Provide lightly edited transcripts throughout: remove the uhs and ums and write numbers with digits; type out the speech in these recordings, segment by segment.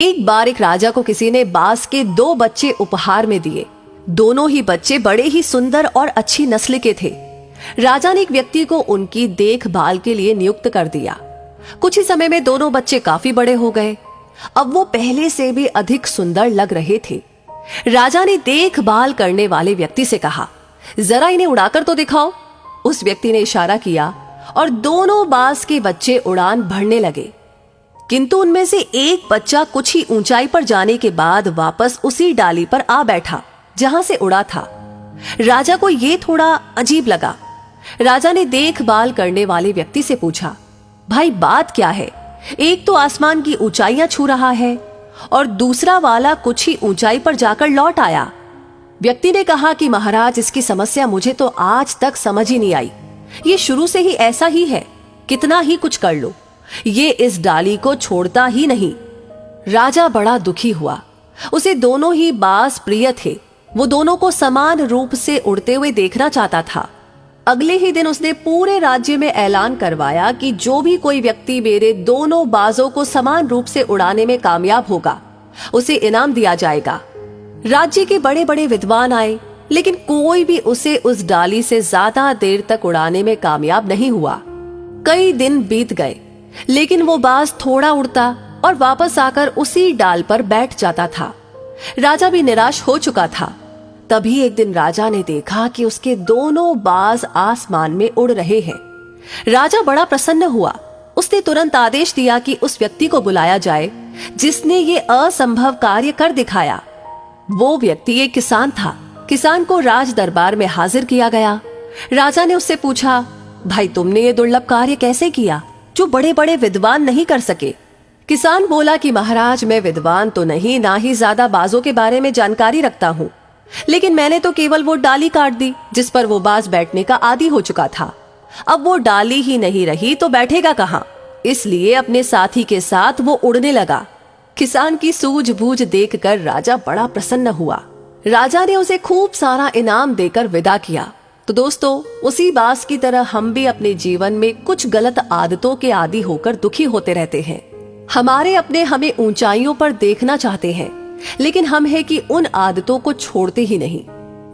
एक बार एक राजा को किसी ने बांस के 2 बच्चे उपहार में दिए। दोनों ही बच्चे बड़े ही सुंदर और अच्छी नस्ल के थे। राजा ने एक व्यक्ति को उनकी देखभाल के लिए नियुक्त कर दिया। कुछ ही समय में दोनों बच्चे काफी बड़े हो गए। अब वो पहले से भी अधिक सुंदर लग रहे थे। राजा ने देखभाल करने वाले व्यक्ति से कहा, जरा इन्हें उड़ाकर तो दिखाओ। उस व्यक्ति ने इशारा किया और दोनों बांस के बच्चे उड़ान भरने लगे, किंतु उनमें से एक बच्चा कुछ ही ऊंचाई पर जाने के बाद वापस उसी डाली पर आ बैठा जहां से उड़ा था। राजा को यह थोड़ा अजीब लगा। राजा ने देखभाल करने वाले व्यक्ति से पूछा, भाई बात क्या है? एक तो आसमान की ऊंचाइयां छू रहा है और दूसरा वाला कुछ ही ऊंचाई पर जाकर लौट आया। व्यक्ति ने कहा कि महाराज, इसकी समस्या मुझे तो आज तक समझ ही नहीं आई। ये शुरू से ही ऐसा ही है, कितना ही कुछ कर लो, ये इस डाली को छोड़ता ही नहीं। राजा बड़ा दुखी हुआ। उसे दोनों ही बांस प्रिय थे। वो दोनों को समान रूप से उड़ते हुए देखना चाहता था। अगले ही दिन उसने पूरे राज्य में ऐलान करवाया कि जो भी कोई व्यक्ति मेरे दोनों बाजों को समान रूप से उड़ाने में कामयाब होगा, उसे इनाम दिया जाएगा। राज्य के बड़े बड़े विद्वान आए, लेकिन कोई भी उसे उस डाली से ज्यादा देर तक उड़ाने में कामयाब नहीं हुआ। कई दिन बीत गए, लेकिन वो बाज थोड़ा उड़ता और वापस आकर उसी डाल पर बैठ जाता था। राजा भी निराश हो चुका था। तभी एक दिन राजा ने देखा कि उसके दोनों बाज आसमान में उड़ रहे हैं। राजा बड़ा प्रसन्न हुआ। उसने तुरंत आदेश दिया कि उस व्यक्ति को बुलाया जाए जिसने ये असंभव कार्य कर दिखाया। वो व्यक्ति एक किसान था। किसान को राज दरबार में हाजिर किया गया। राजा ने उससे पूछा, भाई तुमने ये दुर्लभ कार्य कैसे किया जो बड़े बड़े विद्वान नहीं कर सके? किसान बोला कि महाराज, मैं विद्वान तो नहीं, ना ही ज्यादा बाजों के बारे में जानकारी रखता हूँ, लेकिन मैंने तो केवल वो डाली काट दी जिस पर वो बाज बैठने का आदी हो चुका था। अब वो डाली ही नहीं रही तो बैठेगा कहाँ? इसलिए अपने साथी के साथ वो उड़ने लगा। किसान की सूझबूझ देखकर राजा बड़ा प्रसन्न हुआ। राजा ने उसे खूब सारा इनाम देकर विदा किया। तो दोस्तों, उसी बाज की तरह हम भी अपने जीवन में कुछ गलत आदतों के आदी होकर दुखी होते रहते हैं। हमारे अपने हमें ऊंचाइयों पर देखना चाहते हैं, लेकिन हम है कि उन आदतों को छोड़ते ही नहीं।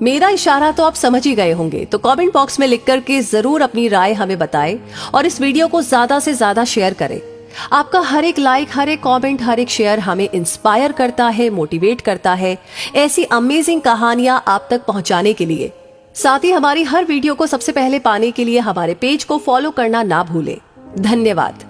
मेरा इशारा तो आप समझ ही गए होंगे, तो कमेंट बॉक्स में लिख करके जरूर अपनी राय हमें बताएं और इस वीडियो को ज्यादा से ज्यादा शेयर करें। आपका हर एक लाइक, हर एक कमेंट, हर एक शेयर हमें इंस्पायर करता है, मोटिवेट करता है ऐसी अमेजिंग कहानियां आप तक पहुंचाने के लिए। साथ ही हमारी हर वीडियो को सबसे पहले पाने के लिए हमारे पेज को फॉलो करना ना भूलें। धन्यवाद।